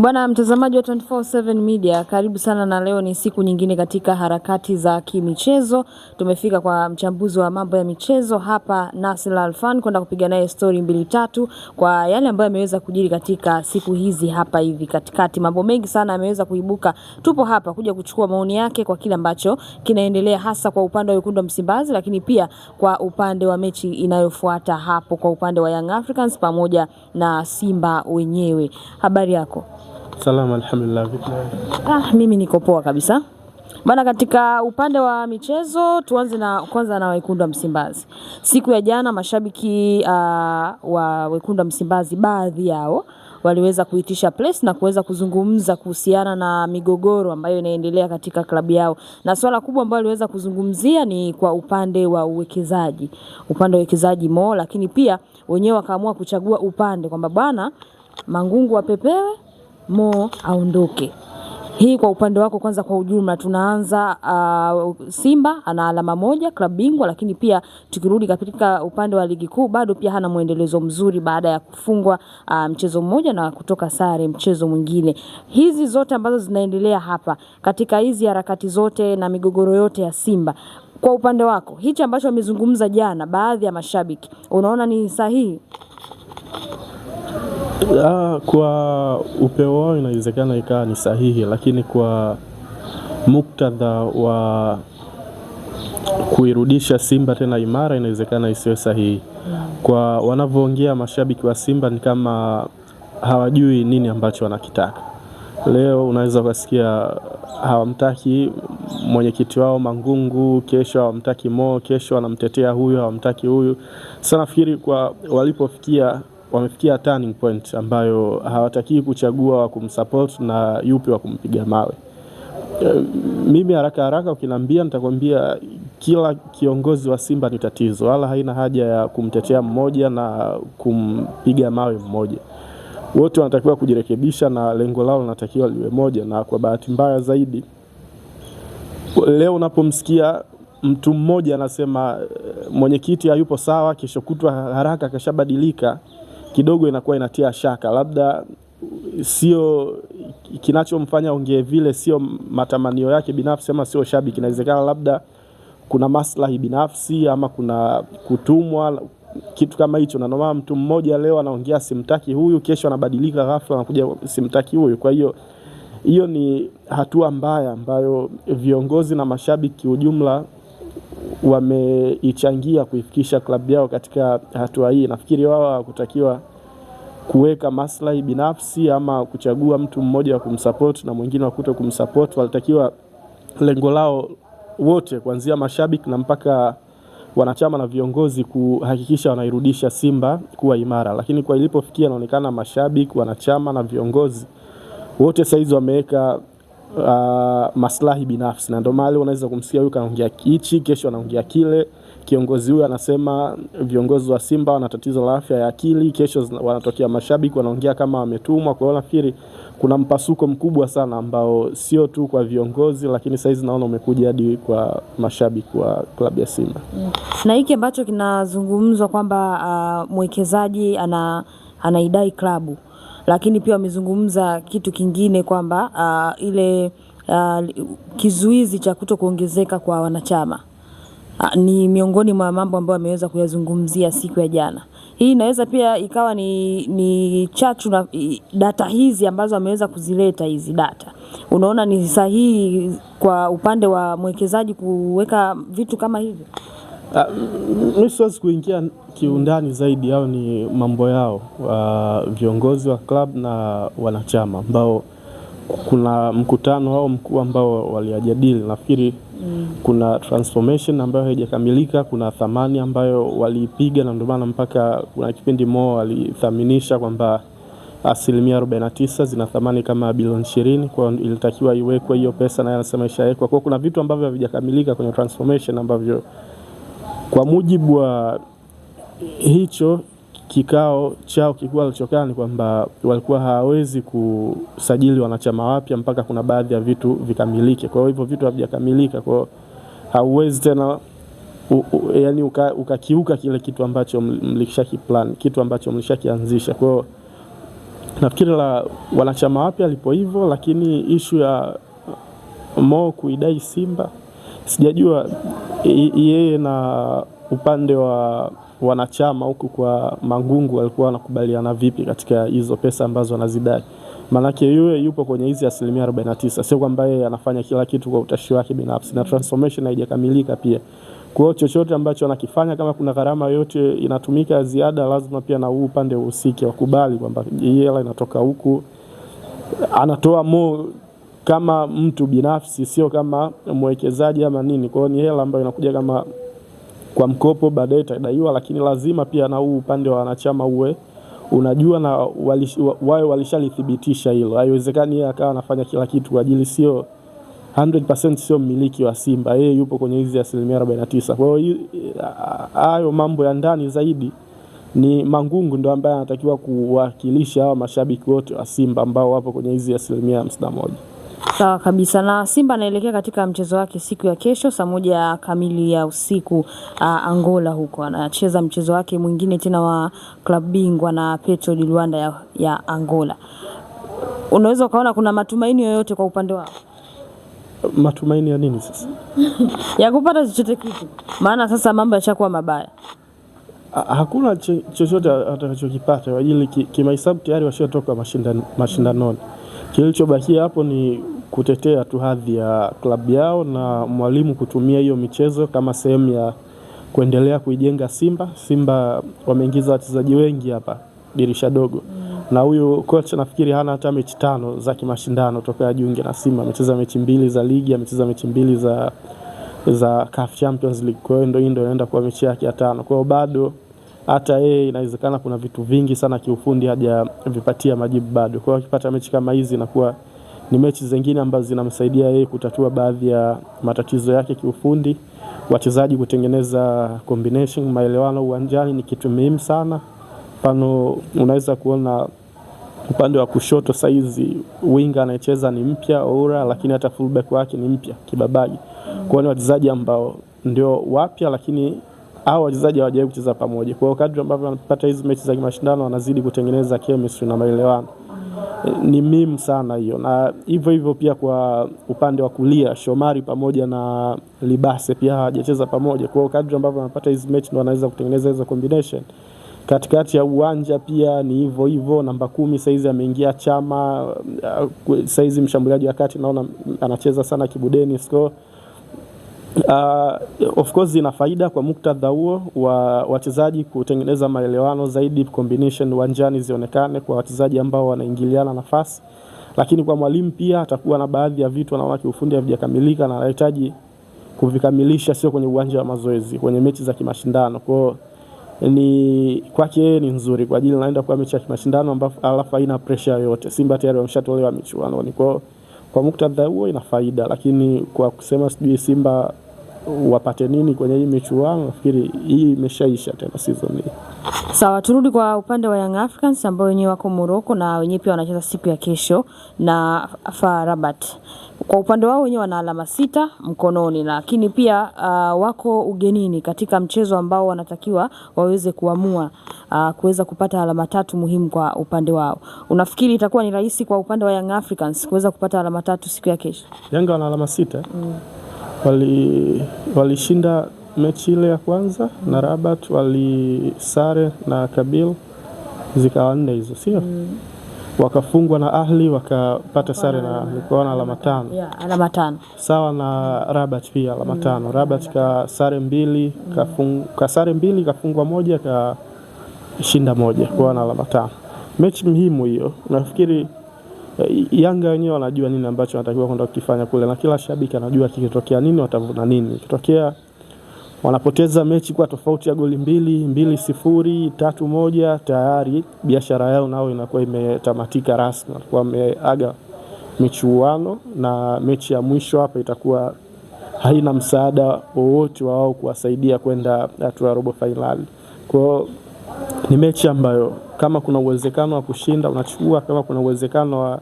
Bwana mtazamaji wa 24/7 Media, karibu sana, na leo ni siku nyingine katika harakati za kimichezo. Tumefika kwa mchambuzi wa mambo ya michezo hapa Nasir Alfan kwenda kupiga naye story 2-3 kwa yale ambayo yameweza kujiri katika siku hizi hapa hivi katikati. Mambo mengi sana yameweza kuibuka. Tupo hapa kuja kuchukua maoni yake kwa kile ambacho kinaendelea, hasa kwa upande wa Wekundu wa Msimbazi, lakini pia kwa upande wa mechi inayofuata hapo kwa upande wa Young Africans pamoja na Simba wenyewe. Habari yako? Salama, alhamdulillah. Mimi niko poa kabisa. Bana, katika upande wa michezo tuanze kwanza na Wekundu wa Msimbazi. Siku ya jana mashabiki wa Wekundu wa Msimbazi, baadhi yao waliweza kuitisha press na kuweza kuzungumza kuhusiana na migogoro ambayo inaendelea katika klabu yao. Na swala kubwa ambalo waliweza kuzungumzia ni kwa upande wa uwekezaji. Upande wa uwekezaji Mo, lakini pia wenyewe wakaamua kuchagua upande kwamba bwana Mangungu apepewe, Mo aondoke. Hii kwa upande wako kwanza, kwa ujumla tunaanza Simba ana alama 1 klabu bingwa, lakini pia tukirudi katika upande wa ligi kuu bado pia hana muendelezo mzuri baada ya kufungwa mchezo mmoja na kutoka sare mchezo mwingine. Hizi zote ambazo zinaendelea hapa katika hizi harakati zote na migogoro yote ya Simba, kwa upande wako hichi ambacho wamezungumza jana baadhi ya mashabiki, unaona ni sahihi? Kwa upeo wao inawezekana ikawa ni sahihi, lakini kwa muktadha wa kuirudisha Simba tena imara inawezekana isiwe sahihi. Kwa wanavyoongea mashabiki wa Simba ni kama hawajui nini ambacho wanakitaka. Leo unaweza kusikia hawamtaki mwenyekiti wao Mangungu, kesho hawamtaki Mo, kesho wanamtetea huyu, hawamtaki huyu. Sasa nafikiri kwa wamefikia turning point ambayo hawataki kuchagua wa kumsupport na yupi wa kumpiga mawe. Mimi haraka ukiniambia nitakwambia kila kiongozi wa Simba ni tatizo, wala haina haja ya kumtetea mmoja na kumpiga mawe mmoja. Wote wanatakiwa kujirekebisha na lengo lao linatakiwa liwe moja. Na kwa bahati mbaya zaidi leo unapomsikia mtu mmoja anasema mwenyekiti hayupo sawa, kesho kutwa haraka kashabadilika, kidogo inakuwa inatia shaka. Labda sio kinachomfanya ongee vile, sio matamanio yake binafsi ama sio shabiki. Inawezekana labda kuna maslahi binafsi ama kuna kutumwa, kitu kama hicho. Na ndio mtu mmoja leo anaongea simtaki huyu, kesho anabadilika ghafla anakuja simtaki huyu. Kwa hiyo ni hatua mbaya ambayo viongozi na mashabiki ujumla wameichangia kuifikisha klabu yao katika hatua hii. Nafikiri wao hawakutakiwa kuweka maslahi binafsi ama kuchagua mtu mmoja wa kumsupport na mwingine wa kuto kumsupport. Walitakiwa lengo lao wote kuanzia mashabiki na mpaka wanachama na viongozi kuhakikisha wanairudisha Simba kuwa imara. Lakini kwa ilipofikia inaonekana mashabiki, wanachama na viongozi wote saizi wameweka maslahi binafsi, na ndio maana unaweza kumsikia huyu kaongea kichi, kesho anaongea kile. Kiongozi huyu anasema viongozi wa Simba wana tatizo la afya ya akili, kesho wanatokea mashabiki wanaongea kama wametumwa. Kwa hiyo nafikiri kuna mpasuko mkubwa sana ambao sio tu kwa viongozi, lakini saizi naona umekuja hadi kwa mashabiki wa klabu ya Simba. Na hiki ambacho kinazungumzwa kwamba mwekezaji anaidai klabu, lakini pia wamezungumza kitu kingine kwamba ile kizuizi cha kuto kuongezeka kwa wanachama ni miongoni mwa mambo ambayo ameweza kuyazungumzia siku ya jana. Hii inaweza pia ikawa ni chachu na data hizi ambazo ameweza kuzileta hizi data. Unaona ni sahihi kwa upande wa mwekezaji kuweka vitu kama hivi? Mimi siwezi kuingia kiundani zaidi, yao ni mambo yao viongozi wa club na wanachama ambao kuna mkutano wao mkuu ambao waliajadili. Nafikiri kuna transformation ambayo haijakamilika, kuna thamani ambayo walipiga, na ndio maana mpaka kuna kipindi Mo walithaminisha kwamba 49% zina thamani kama bilioni 20, kwa ilitakiwa iwekwe hiyo pesa na anasema ishawekwa. Kwa kuna vitu ambavyo havijakamilika kwenye transformation ambavyo kwa mujibu wa hicho kikao chao kikuu alichokaa ni kwamba walikuwa hawawezi kusajili wanachama wapya mpaka kuna baadhi ya vitu vikamilike. Kwa hivyo vitu havijakamilika, kwa hauwezi tena yani ukakiuka kile kitu ambacho mlishakiplan, kitu ambacho mlishakianzisha. Kwa nafikiri la wanachama wapya alipo hivyo, lakini issue ya Mo kuidai Simba sijajua yeye na upande wa wanachama huku kwa Mangungu walikuwa wanakubaliana vipi katika hizo pesa ambazo wanazidai. Manake yeye yupo kwenye hizi 49%, sio kwamba yeye anafanya kila kitu kwa utashi wake binafsi, na transformation haijakamilika pia. Kwa hiyo chochote ambacho anakifanya, kama kuna gharama yote inatumika ziada, lazima pia na huu upande uhusike, wakubali kwamba hii hela inatoka huku, anatoa Mo kama mtu binafsi, sio kama mwekezaji ama nini. Kwa hiyo ni hela ambayo inakuja kama kwa mkopo, baadaye itadaiwa, lakini lazima pia na huu upande wa wanachama uwe unajua na wao walishalithibitisha hilo. Haiwezekani yeye akawa anafanya kila kitu kwa ajili, sio 100% sio mmiliki wa Simba, yeye yupo kwenye hizi 49%. Kwa hiyo hayo mambo ya ndani zaidi ni Mangungu ndio ambaye anatakiwa kuwakilisha hao mashabiki wote wa Simba ambao wapo kwenye hizi 51%. Sawa kabisa. Na Simba anaelekea katika mchezo wake siku ya kesho saa 1 kamili ya usiku Angola huko. Anacheza mchezo wake mwingine tena wa klabu bingwa na Petro di Luanda ya Angola. Unaweza ukaona kuna matumaini yoyote kwa upande wao? Matumaini ya nini sasa? Ya kupata chochote kitu. Maana sasa mambo yashakuwa mabaya. Hakuna chochote atakachokipata kwa ajili kimahesabu tayari washatoka mashindanoni. Kilichobakia hapo ni kutetea tu hadhi ya klabu yao na mwalimu kutumia hiyo michezo kama sehemu ya kuendelea kuijenga Simba. Simba wameingiza wachezaji wengi hapa dirisha dogo. Na huyu coach nafikiri hana hata mechi 5 za kimashindano toka ajiunge na Simba. Amecheza mechi 2 za ligi, amecheza mechi 2 za CAF Champions League. Kwa hiyo ndio inaenda kwa mechi yake ya 5. Kwa hiyo bado hata yeye inawezekana kuna vitu vingi sana kiufundi hajavipatia majibu bado. Kwa hiyo akipata mechi kama hizi inakuwa ni mechi zingine ambazo zinamsaidia yeye kutatua baadhi ya matatizo yake kiufundi. Wachezaji kutengeneza combination, maelewano uwanjani ni kitu muhimu sana. Mfano unaweza kuona upande wa kushoto saizi winga anayecheza ni mpya Oura, lakini hata fullback wake ni mpya Kibabagi. Kwa hiyo ni wachezaji ambao ndio wapya, lakini hao wachezaji hawajawahi kucheza pamoja. Kwa hiyo kadri ambavyo wanapata hizi mechi za kimashindano wanazidi kutengeneza chemistry na maelewano. Ni muhimu sana hiyo. Na hivyo pia kwa upande wa kulia Shomari pamoja na Libase pia hawajacheza pamoja. Kwa hiyo kadri ambavyo wanapata hizi mechi ndio wanaweza kutengeneza hizo combination. Katikati ya uwanja pia ni hivyo. Namba 10 saizi ameingia Chama, saizi mshambuliaji wa kati naona anacheza sana Kibudeni. So of course ina faida kwa muktadha huo wa wachezaji kutengeneza maelewano zaidi, combination uwanjani zionekane kwa wachezaji ambao wanaingiliana nafasi. Lakini kwa mwalimu pia atakuwa na baadhi ya vitu anaona kiufundi havijakamilika na anahitaji kuvikamilisha, sio kwenye uwanja wa mazoezi, kwenye mechi za kimashindano. Kwa ni kwake ni nzuri kwa ajili anaenda kwa mechi ya kimashindano ambapo alafu haina pressure yoyote. Simba tayari wameshatolewa michuano. Kwa muktadha huo ina faida, lakini kwa kusema sijui Simba wapate nini kwenye hii michuano, nafikiri hii imeshaisha tena season hii. Sawa, turudi kwa upande wa Young Africans ambao wenyewe wako Morocco na wenyewe pia wanacheza siku ya kesho na FAR Rabat. Kwa upande wao wenyewe wana alama 6 mkononi, lakini pia wako ugenini katika mchezo ambao wanatakiwa waweze kuamua kuweza kupata alama 3 muhimu kwa upande wao. Unafikiri itakuwa ni rahisi kwa upande wa Young Africans kuweza kupata alama 3 siku ya kesho? Yanga wana alama 6. Walishinda mechi ile ya kwanza na Rabat, walisare na Kabil, zikawa 4 hizo, sio? Wakafungwa na Ahli, wakapata sare na nikaona alama 5. Alama 5. Sawa na Rabat pia alama 5. Rabat ka sare 2, kasare 2, kafungwa 1, kashinda 1, kwa na alama 5. Mechi muhimu hiyo. Nafikiri Yanga wenyewe wanajua nini ambacho wanatakiwa kwenda kukifanya kule, na kila shabiki anajua kikitokea nini watavuna nini. Kitokea wanapoteza mechi kwa tofauti ya goli 2-0, 3-1, tayari biashara yao nao inakuwa imetamatika rasmi. Kwa wameaga michuano na mechi ya mwisho hapa itakuwa haina msaada wowote wao kuwasaidia kwenda hatua ya robo finali. Kwa ni mechi ambayo kama kuna uwezekano wa kushinda unachukua, kama kuna uwezekano wa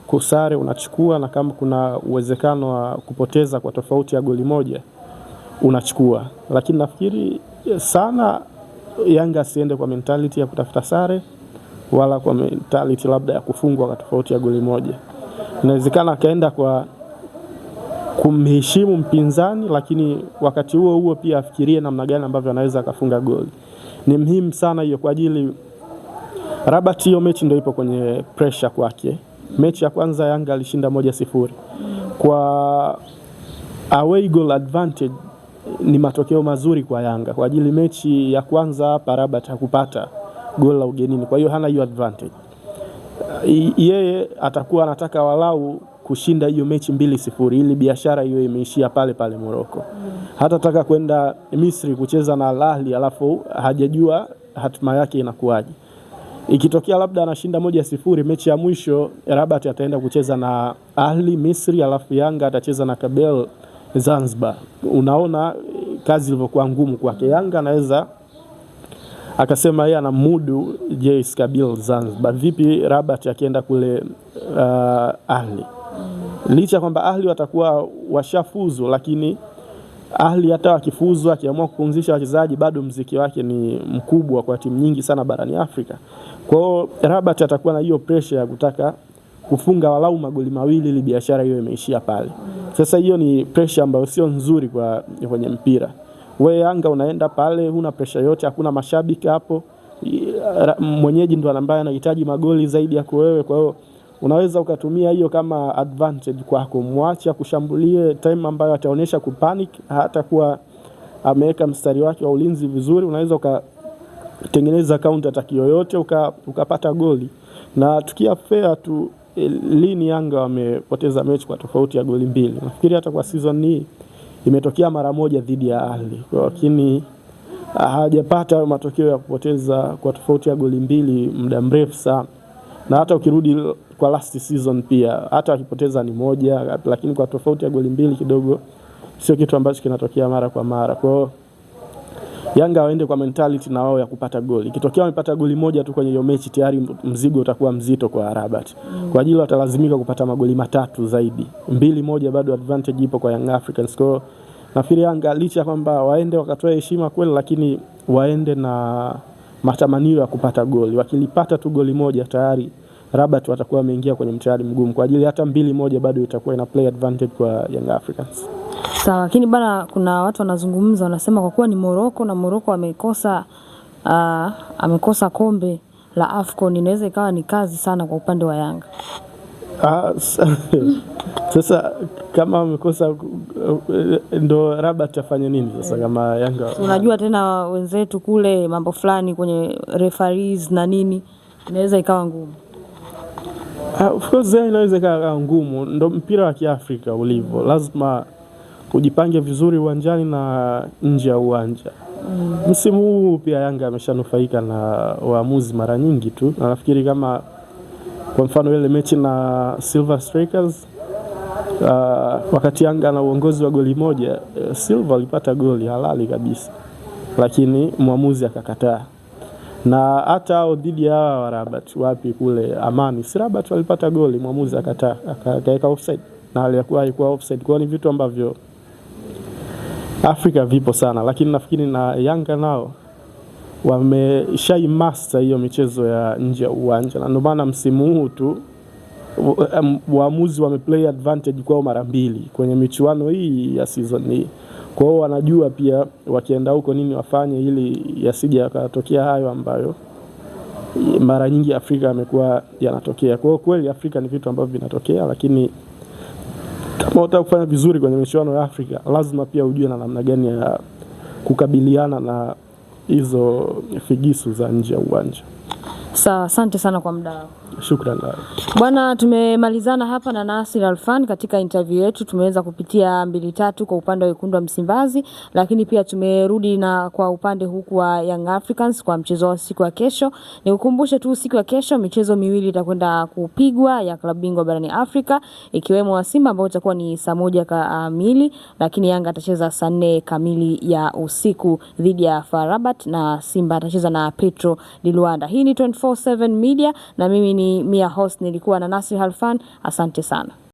kusare unachukua, na kama kuna uwezekano wa kupoteza kwa tofauti ya goli 1 unachukua. Lakini nafikiri sana Yanga asiende kwa mentality ya kutafuta sare, wala kwa mentality labda ya kufungwa kwa tofauti ya goli moja. Inawezekana akaenda kwa kumheshimu mpinzani, lakini wakati huo huo pia afikirie namna gani ambavyo anaweza akafunga goli. Ni muhimu sana hiyo kwa ajili Rabat hiyo mechi ndio ipo kwenye pressure kwake. Mechi ya kwanza Yanga alishinda 1-0. Kwa away goal advantage ni matokeo mazuri kwa Yanga. Kwa ajili mechi ya kwanza hapa Rabat hakupata goli la ugenini. Kwa hiyo hana hiyo advantage. Yeye atakuwa anataka walau kushinda hiyo mechi 2-0 ili biashara hiyo imeishia pale pale Morocco. Hatataka kwenda Misri kucheza na Al Ahly alafu hajajua hatima yake inakuwaje. Ikitokea labda anashinda 1-0, mechi ya mwisho Rabat ataenda kucheza na Ahli Misri, alafu Yanga atacheza na Kabel Zanzibar. Unaona kazi ilivyokuwa ngumu kwake. Yanga anaweza akasema yeye anamudu JS Kabylie Zanzibar. Vipi Rabat akienda kule Ahli? Licha kwamba Ahli watakuwa washafuzu, lakini Ahli hata wakifuzu akiamua kupumzisha wachezaji bado mziki wake ni mkubwa kwa timu nyingi sana barani Afrika. Kwa hiyo Rabat atakuwa na hiyo pressure ya kutaka kufunga walau magoli mawili ili biashara hiyo imeishia pale. Sasa hiyo ni pressure ambayo sio nzuri kwa kwenye mpira. Wewe Yanga unaenda pale huna pressure yote, hakuna mashabiki hapo. Mwenyeji ndo ambaye anahitaji magoli zaidi yako wewe, kwa hiyo unaweza ukatumia hiyo kama advantage kwako. Mwache kushambulie time ambayo ataonyesha kupanic, hata kuwa ameweka mstari wake wa ulinzi vizuri, unaweza ukatengeneza counter attack yoyote ukapata goli. Na tukia fair tu, lini Yanga wamepoteza mechi kwa tofauti ya goli 2? Nafikiri hata kwa season hii imetokea mara moja dhidi ya Ahli, lakini hajapata matokeo ya kupoteza kwa tofauti ya goli 2 muda mrefu sana. Na hata ukirudi kwa last season pia hata akipoteza ni moja, lakini kwa tofauti ya goli 2 kidogo sio kitu ambacho kinatokea mara kwa mara. Kwa hiyo Yanga waende kwa mentality na wao ya kupata goli. Ikitokea wamepata goli moja tu kwenye hiyo mechi tayari mzigo utakuwa mzito kwa Rabat. Kwa ajili watalazimika kupata magoli 3 zaidi. 2-1 bado advantage ipo kwa Young Africans. Kwa nafikiri Yanga licha kwamba waende wakatoa heshima kweli, lakini waende na matamanio ya kupata goli. Wakilipata tu goli moja tayari Rabat watakuwa wameingia kwenye mtihani mgumu, kwa ajili hata 2-1 bado itakuwa ina play advantage kwa Young Africans. Sawa, lakini bana kuna watu wanazungumza wanasema kwa kuwa ni Morocco na Morocco amekosa kombe la AFCON, inaweza ikawa ni kazi sana kwa upande wa Yanga. Sasa kama amekosa ndo Rabat afanye nini sasa kama Yanga? Unajua tena wenzetu kule mambo fulani kwenye referees na nini, inaweza ikawa ngumu. Of course inaweza ikawa ngumu, ndo mpira wa Kiafrika ulivyo. Lazima ujipange vizuri uwanjani na nje ya uwanja. Msimu huu pia Yanga ameshanufaika na waamuzi mara nyingi tu. Na nafikiri kama kwa mfano ile mechi na Silver Strikers, wakati Yanga na uongozi wa goli moja, Silver alipata goli halali kabisa, lakini muamuzi akakataa. Na hata hao dhidi ya wa Rabat wapi kule Amani, si Rabat walipata goli, muamuzi akataa, akaweka offside na alikuwa offside. Kwa ni vitu ambavyo Afrika vipo sana, lakini nafikiri na Yanga nao wameshaimaster hiyo michezo ya nje ya uwanja, na ndio maana msimu huu tu waamuzi wameplay advantage kwao mara 2 kwenye michuano hii ya season hii. Kwa hiyo wanajua pia wakienda huko nini wafanye ili yasije yakatokea hayo ambayo mara nyingi Afrika yamekuwa yanatokea. Kwa hiyo kweli Afrika ni vitu ambavyo vinatokea, lakini kama unataka kufanya vizuri kwenye michuano ya Afrika lazima pia ujue na namna gani ya kukabiliana na hizo figisu za nje ya uwanja. Sawa, asante sana kwa muda wako. Shukrani. Bwana, tumemalizana hapa na Nasir Alfan katika interview yetu. Tumeweza kupitia 2-3 kwa upande wa Wekundu wa Msimbazi, lakini pia tumerudi na kwa upande huku wa Young Africans kwa mchezo wa siku ya kesho. Nikukumbushe tu siku ya kesho michezo miwili itakwenda kupigwa ya klabu bingwa barani Afrika, ikiwemo wa Simba ambao itakuwa ni saa 1 kamili, lakini Yanga atacheza saa 4 kamili ya usiku dhidi ya FAR Rabat, na Simba atacheza na Petro di Luanda. Hii ni 24/7 Media na mimi ni Mia Host, nilikuwa na Nasir Alfan. Asante sana.